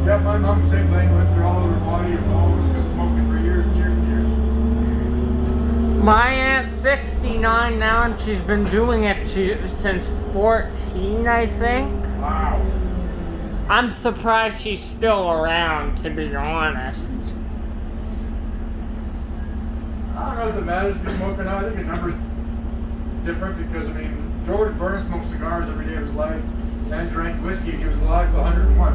Yeah, my mom, same thing, went through all of her body and bones, been smoking for years and years and years. My aunt's 69 now, and she's been doing it since 14, I think. Wow. I'm surprised she's still around, to be honest. I don't know if it matters if you're smoking now. I think the number's different because, I mean, George Burns smoked cigars every day of his life and drank whiskey. He was alive to 101.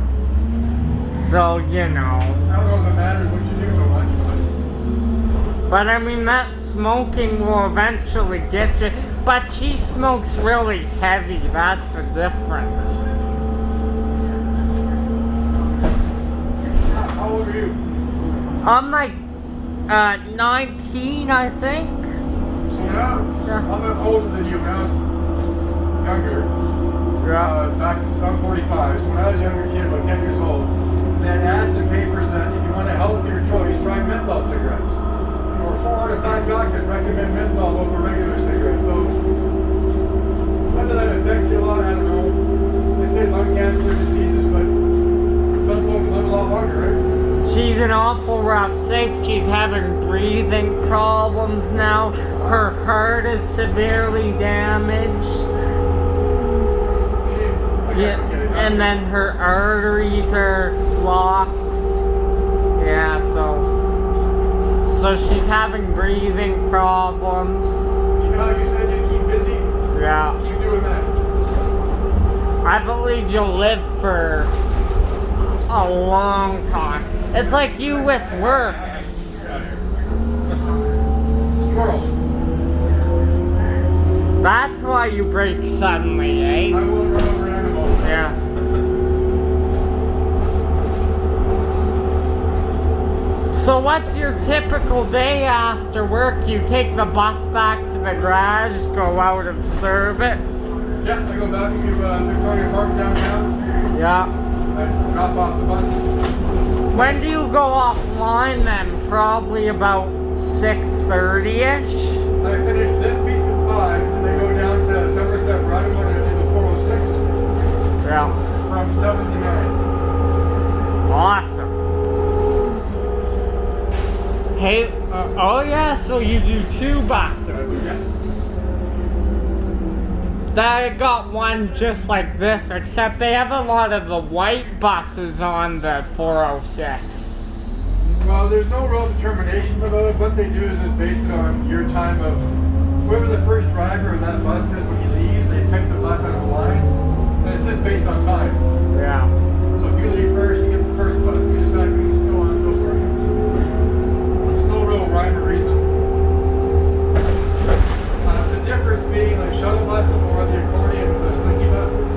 So, you know. I don't know if it matters what you do so much, but I mean, that smoking will eventually get you. But she smokes really heavy. That's the difference. How old are you? I'm like 19, I think. So now, I'm older than you. When I was younger, back I'm 45. So when I was a younger kid, about 10 years old, they had ads in papers that if you want a healthier choice, try menthol cigarettes. Or 4 out of 5 doctors recommend menthol over regular cigarettes. So whether that affects you a lot, I don't know. They say lung cancer, diseases, but some folks live a lot longer, right? She's in awful rough shape. She's having breathing problems now. Her heart is severely damaged. Yeah, and then her arteries are blocked. Yeah, so she's having breathing problems. You know how you said you keep busy? Yeah. Keep doing that. I believe you'll live for a long time. It's like you with work. Squirrels. That's why you break suddenly, eh? I will run over animals. Yeah. So what's your typical day after work? You take the bus back to the garage, go out and serve it? Yeah, I go back to Victoria Park downtown. Yeah. I drop off the bus. When do you go offline then? Probably about 6:30ish? I finish this piece at 5, and I go down to Somerset Run and do the 406 Yeah. from 7 to 9. Awesome. Hey, oh yeah, so you do 2 buses. Yeah. I got one just like this, except they have a lot of the white buses on the 406. Well, there's no real determination about it. What they do is it's based on your time of whoever the first driver of that bus is when he leaves. They pick the bus out of the line, and it's just based on time. Yeah. So if you leave first, you get the first bus. You just and so on and so forth. There's no real rhyme or reason. The difference being like shuttle buses or the accordion or the slinky buses.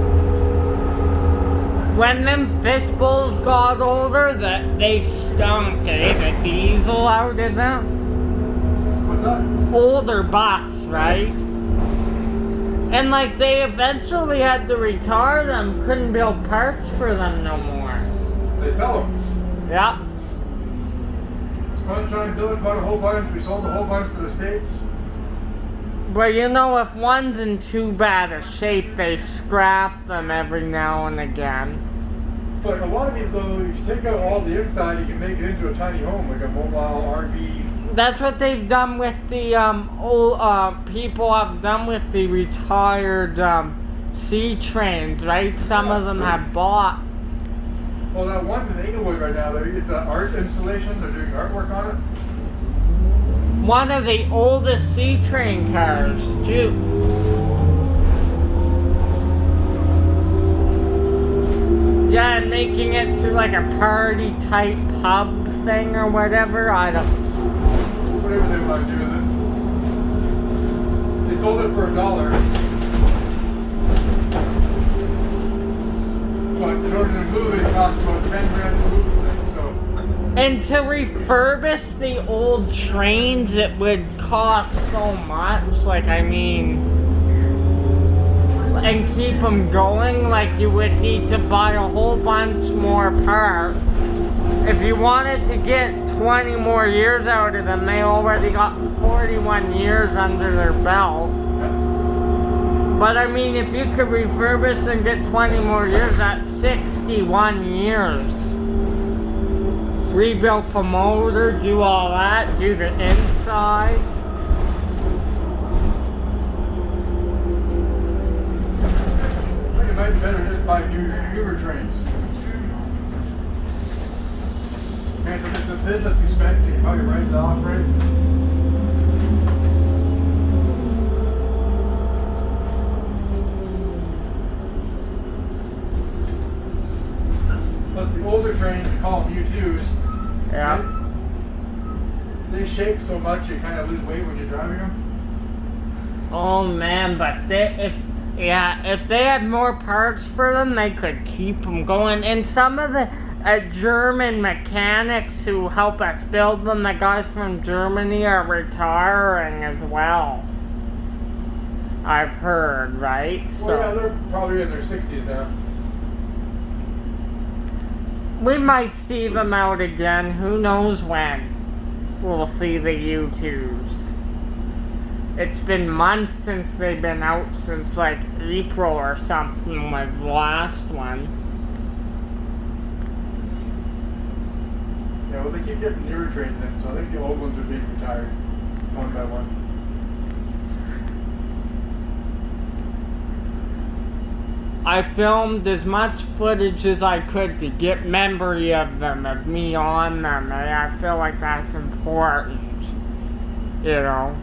When them fish bowls got older, they stunk, eh? The diesel out in them. What's that? Older bus, right? And like they eventually had to retire them, couldn't build parts for them no more. They sell them. Yeah. Sunshine Village bought a whole bunch. We sold a whole bunch to the States. But you know, if one's in too bad a shape, they scrap them every now and again. But a lot of these, though, if you take out all the inside, you can make it into a tiny home, like a mobile RV. That's what they've done with the old people have done with the retired sea trains, right? Some of them have bought. Well, that one's in Inglewood right now. It's an art installation. They're doing artwork on it. One of the oldest sea train cars, too. Yeah, and making it to like a party type pub thing or whatever. I don't. Whatever they want to do with it. They sold it for $1. But in order to move it, it costs about 10 grand to move the thing. So. And to refurbish the old trains, it would cost so much. Like, I mean, and keep them going, like you would need to buy a whole bunch more parts. If you wanted to get 20 more years out of them, they already got 41 years under their belt. But I mean, if you could refurbish and get 20 more years, that's 61 years. rebuilt the motor, do all that, do the inside. I think it might be better just buy newer trains. Man, so this is expensive. How you write it off, right? Plus the older trains, you call them U2s. Yeah. Right? They shake so much you kind of lose weight when you're driving them. Oh man, but if they had more parts for them, they could keep them going. And some of the German mechanics who help us build them, the guys from Germany, are retiring as well. I've heard, right? Well, yeah, they're probably in their 60s now. We might see them out again. Who knows when we'll see the U2s. It's been months since they've been out, since like April or something was the last one. Yeah, well, they keep getting newer trains in, so I think the old ones are being retired one by one. I filmed as much footage as I could to get memory of them, of me on them. I feel like that's important, you know.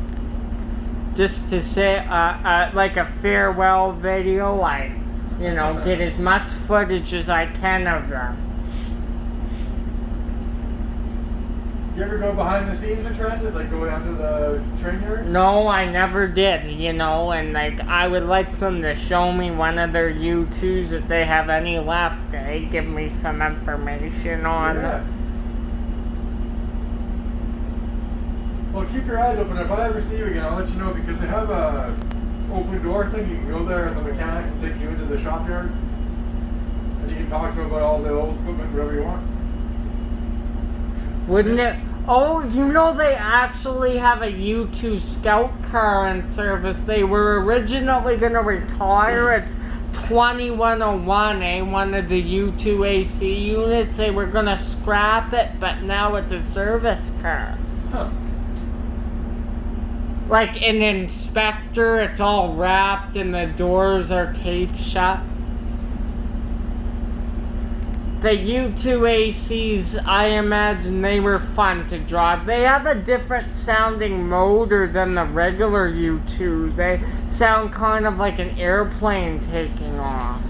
Just to say, like a farewell video, get as much footage as I can of them. You ever go behind the scenes of transit, like go down to the train yard? No, I never did, and I would like them to show me one of their U2s if they have any left, give me some information on them. Well, keep your eyes open. If I ever see you again, I'll let you know, because they have a open door thing. You can go there and the mechanic can take you into the shop yard. And you can talk to them about all the old equipment, whatever you want. Wouldn't it? Oh, they actually have a U2 Scout car in service. They were originally going to retire. It's 2101, one of the U2 AC units. They were going to scrap it, but now it's a service car. Huh. Like an inspector, it's all wrapped and the doors are taped shut. The U2 ACs, I imagine they were fun to drive. They have a different sounding motor than the regular U2s. They sound kind of like an airplane taking off.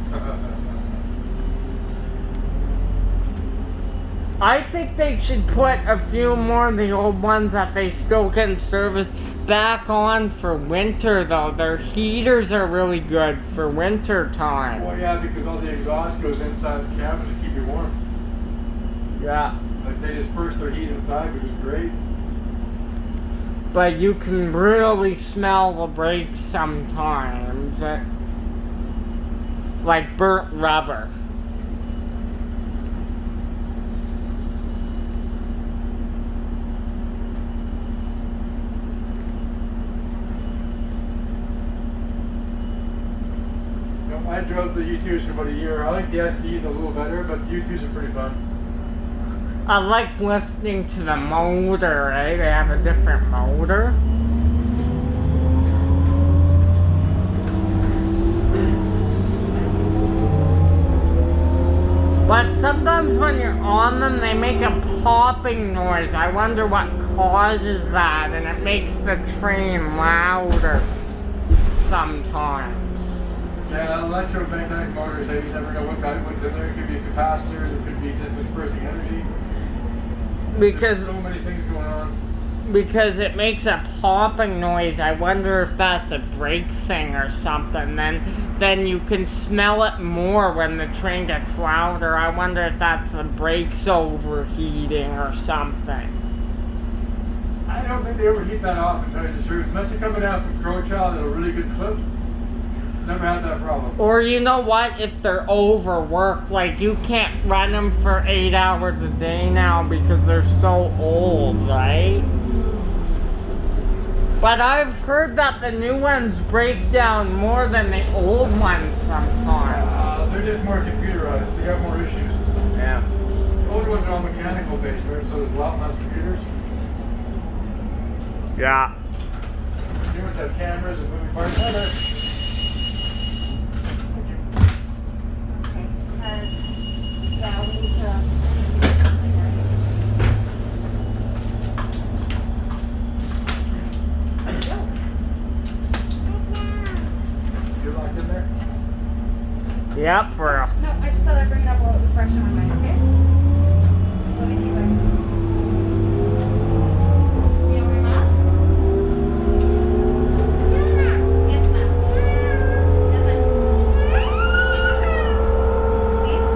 I think they should put a few more of the old ones that they still can service back on for winter, though. Their heaters are really good for winter time. Well, yeah, because all the exhaust goes inside the cabin to keep you warm. Yeah. Like they disperse their heat inside, which is great. But you can really smell the brakes sometimes. Like burnt rubber. I drove the U2s for about a year. I like the SDs a little better, but the U2s are pretty fun. I like listening to the motor, right? They have a different motor. But sometimes when you're on them, they make a popping noise. I wonder what causes that, and it makes the train louder sometimes. Yeah, electromagnetic motors, you never know what's in there. It could be capacitors, it could be just dispersing energy. Because there's so many things going on. Because it makes a popping noise. I wonder if that's a brake thing or something. Then you can smell it more when the train gets louder. I wonder if that's the brakes overheating or something. I don't think they overheat that often, to tell you the truth. Unless you're coming out from Crowchild at a really good clip. Never had that problem. Or you know what, if they're overworked, like you can't run them for 8 hours a day now because they're so old, right? But I've heard that the new ones break down more than the old ones sometimes. They're just more computerized. They got more issues. Yeah. The older ones are all mechanical based, right? So there's a lot less computers. Yeah. New ones have cameras and moving parts. Okay, because, yeah, we need to do something there. You're locked in there? Yep, bro. No, I just thought I'd bring it up while it was fresh in my mind, okay? Let me see what you don't wear a mask? Yes, mask. Yes, I Please?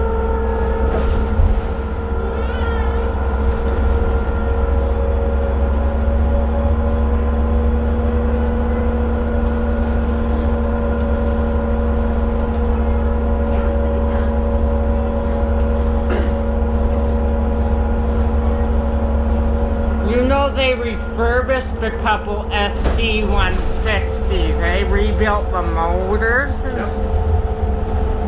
Yeah, I'm sitting down. You know they refurbished a couple SD160s. They rebuilt the motors. And Yep.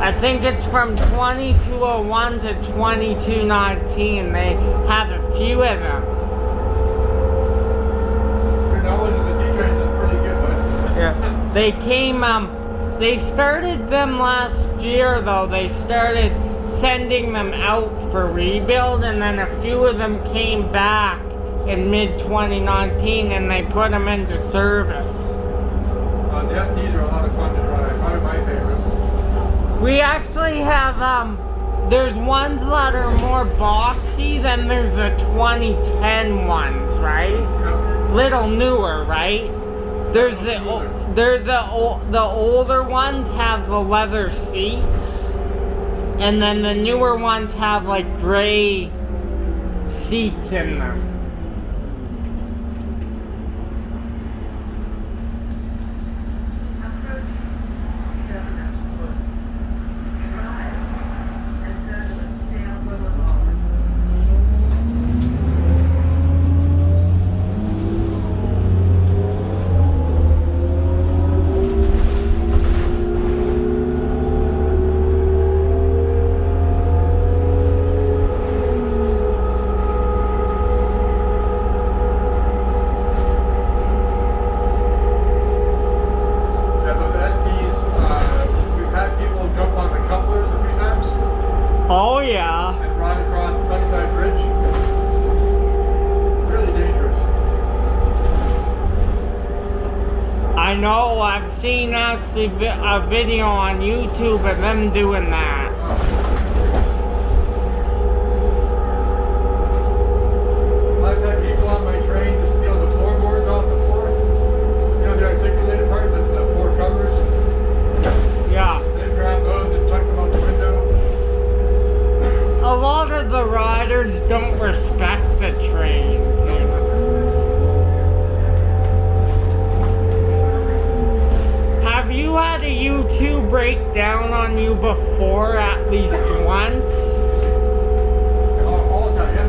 I think it's from 2201 to 2219. They have a few of them. Your knowledge of the sea trains is pretty good, bud. Yeah. They came, they started them last year though. They started sending them out for rebuild, and then a few of them came back in mid-2019 and they put them into service. The SDs are a lot of fun to drive. Probably my favorite. We actually have, there's ones that are more boxy than there's the 2010 ones, right? Yep. Little newer, right? There's the older ones have the leather seats, and then the newer ones have like gray seats in them. Yeah, those SDs, we've had people jump on the couplers a few times Oh yeah. and ride across Sunnyside Bridge. Really dangerous. I know, I've seen actually a video on YouTube of them doing that. I've had people on my train to steal the floorboards off the floor. You know, the articulated part, that's the floor covers. Yeah. They grab those and chuck them out the window. A lot of the riders don't respect the trains, you know. Have you had a U2 break down on you before at least once? All the time, yeah.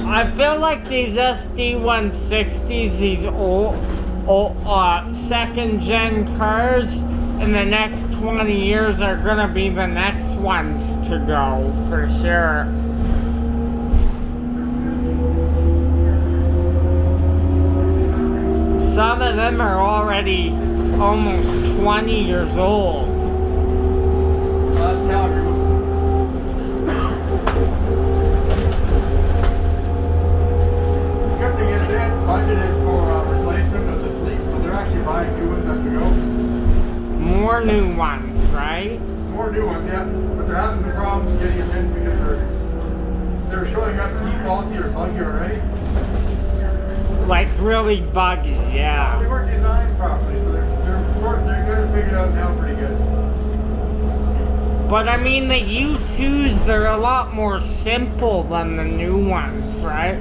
I feel like these SD160s, these old second gen cars, in the next 20 years are gonna be the next ones to go, for sure. Some of them are already almost 20 years old. That's Calgary. Good thing is they had budgeted for replacement of the fleet, so they're actually buying new ones as we go. More new ones, right? More new ones, yeah, but they're having some problems getting them in because they're showing up defaulty or buggy already. Like really buggy, They yeah. weren't designed properly, so they're kind of figured out now pretty good. But I mean, the U2s, they're a lot more simple than the new ones, right?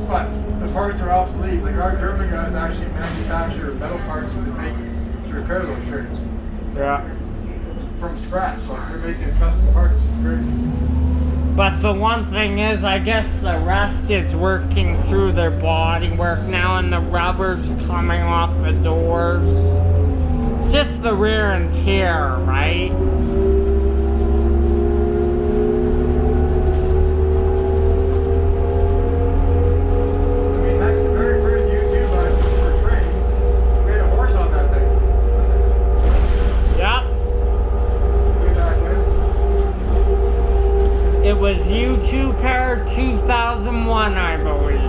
But the parts are obsolete. Like our German guys actually manufacture metal parts to repair those trains Yeah. from scratch. So they're making custom parts. It's great. But the one thing is, I guess the rust is working through their bodywork now, and the rubber's coming off the doors. Just just the wear and tear, right? It was U2 car 2001, I believe.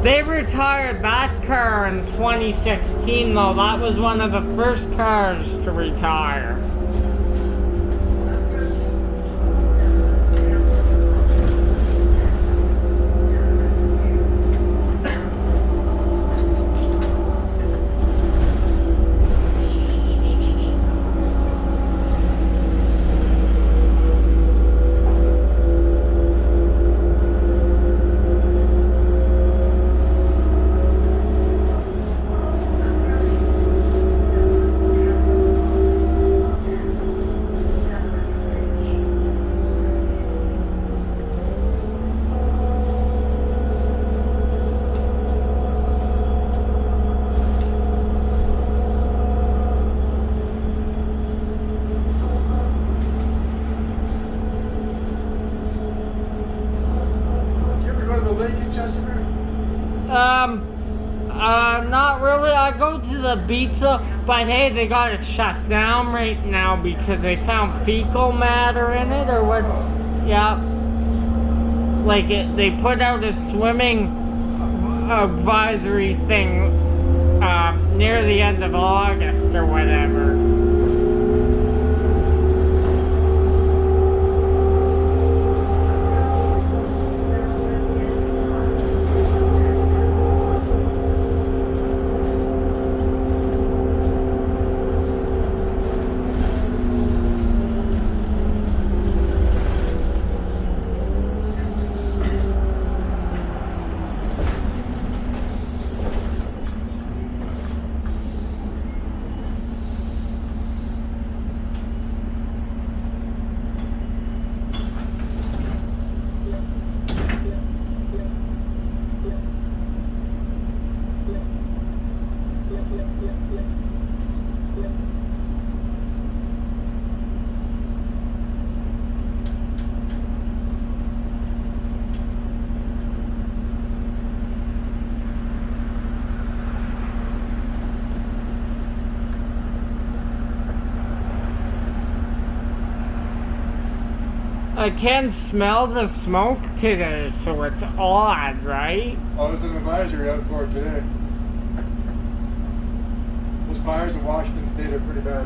They retired that car in 2016 though. That was one of the first cars to retire. Not really. I go to the beach, but hey, they got it shut down right now because they found fecal matter in it, or what? Yeah. Like they put out a swimming advisory thing near the end of August or whatever. I can smell the smoke today, so it's odd, right? Oh, there's an advisory out for it today. Those fires in Washington State are pretty bad.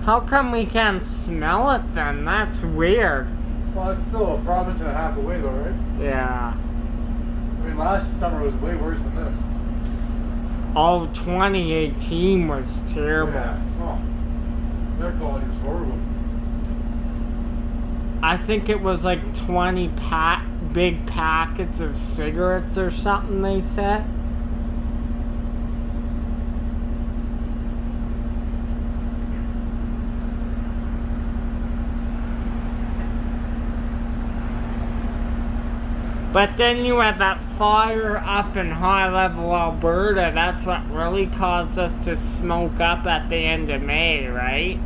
How come we can't smell it then? That's weird. Well, it's still a province and a half away though, right? Yeah. I mean, last summer was way worse than this. Oh, 2018 was terrible. Yeah. Oh, their quality was horrible. I think it was like 20 big packets of cigarettes or something they said. But then you had that fire up in high level Alberta. That's what really caused us to smoke up at the end of May, right?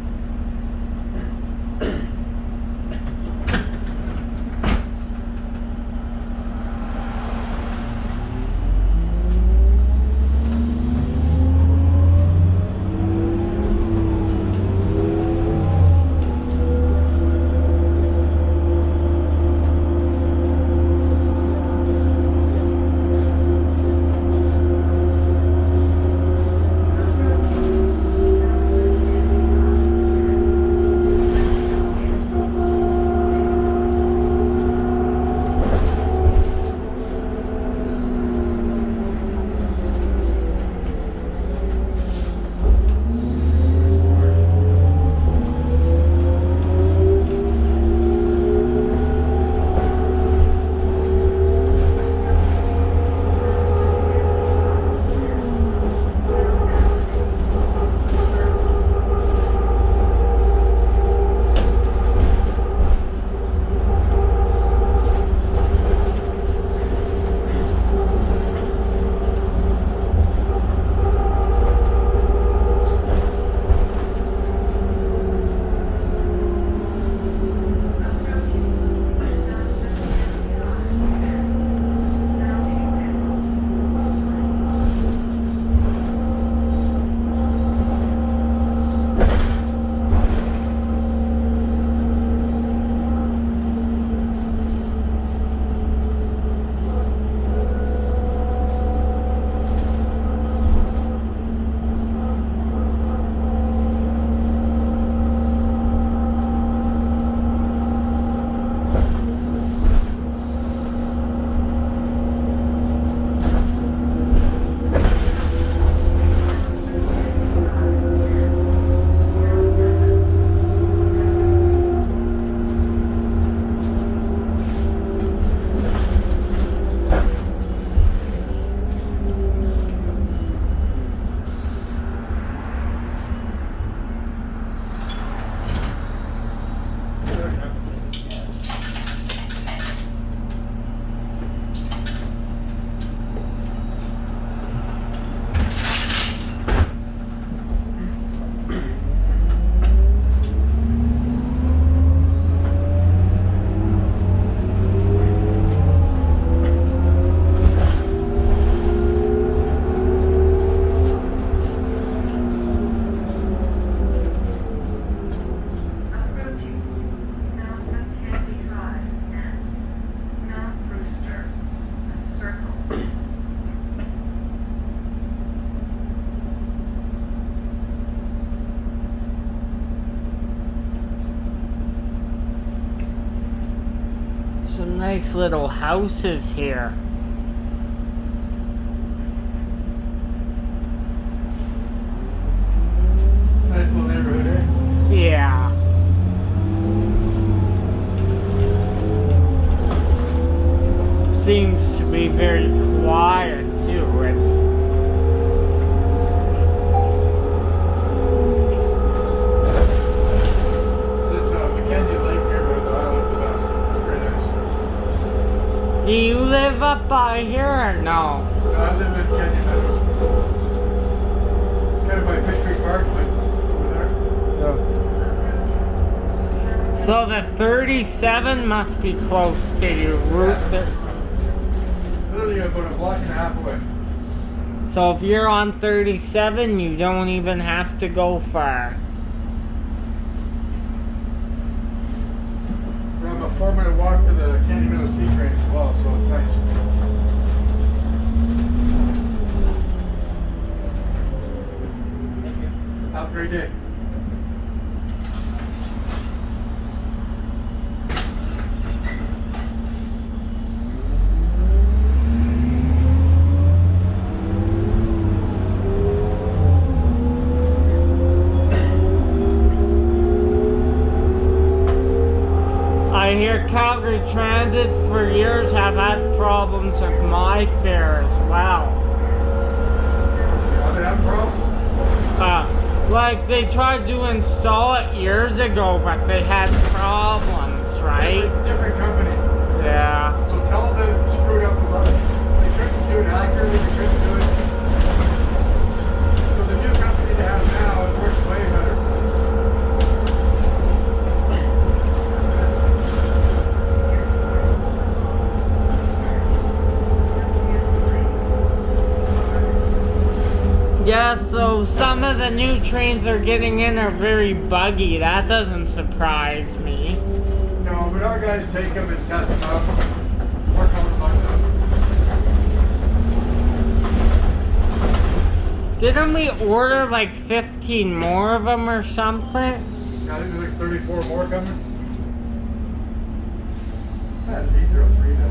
nice little houses here. It's a nice little neighborhood, eh? Yeah. Seems to be very quiet too. This Mackenzie Lake neighborhood, though, I like the best. It's very nice. Do you live up by here or no? I live in Canyon Meadows. Kind of by Fish Creek Park, but over there. So the 37 must be close to you, Route. Literally about a block and a half away. So if you're on 37, you don't even have to go far. We have a 4-minute walk to the Canyon Meadows Sea Range as well, so it's nice. Have a great day. I hear Calgary Transit for years have had problems with my fare as well. Are they having problems? Like they tried to install it years ago, but they had problems, right? Different company. Yeah. So tell them that it screwed up a lot. They couldn't do it accurately, they couldn't do it. So the new company they have now, it works way better. Yeah, so some of the new trains are getting in are very buggy. That doesn't surprise me. No, but our guys take them and test them out. Work on them. Didn't we order like 15 more of them or something? Yeah, I think there's like 34 more coming. Yeah, these are 3 then.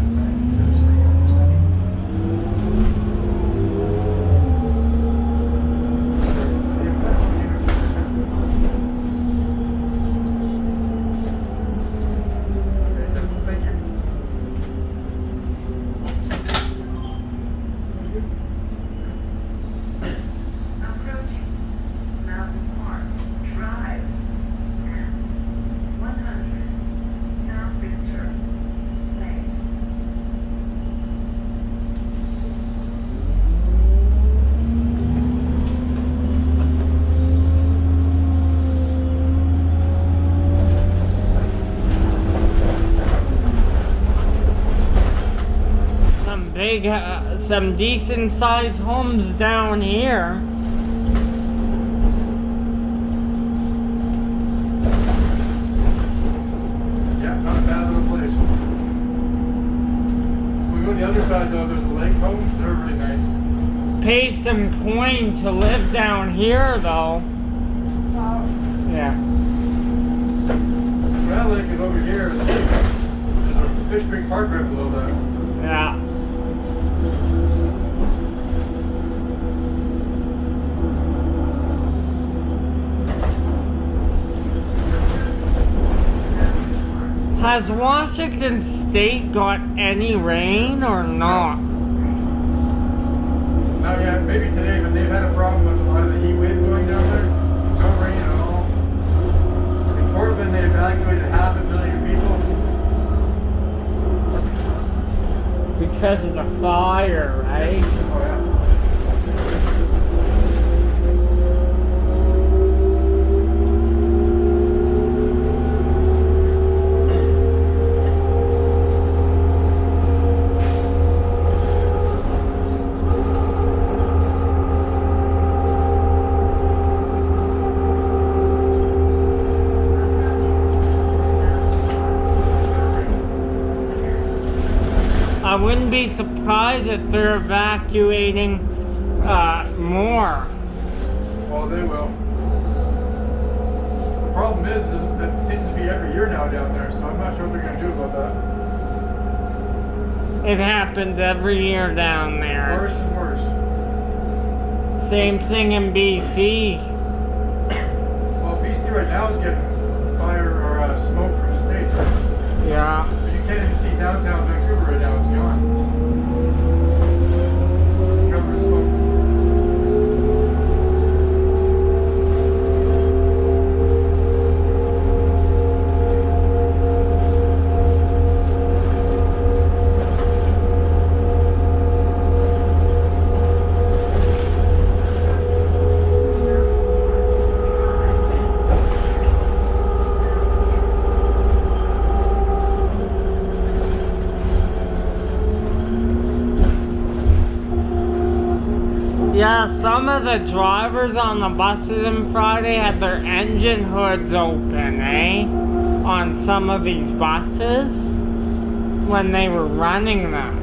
Some decent sized homes down here. Yeah, not a bad little place. We go to the other side though, there's the lake homes, they're really nice. Pay some coin to live down here though. Yeah. Well, lake is over here. There's a Fish Creek Park right below that. Yeah. Has Washington State got any rain or not? Not yet, maybe today, but they've had a problem with a lot of the heat wave going down there. No rain at all. In Portland, they evacuated 500,000 people. Because of the fire, right? Oh yeah. I wouldn't be surprised if they're evacuating more. Well, they will. The problem is that it seems to be every year now down there, so I'm not sure what they're going to do about that. It happens every year down there. Worse and worse. Same thing in BC. Well, BC right now is getting fire or smoke from the States. Right? Yeah. But you can't even see downtown Vancouver right now. It's gone. Covered in smoke. Yeah, some of the drivers on the buses on Friday had their engine hoods open, On some of these buses when they were running them.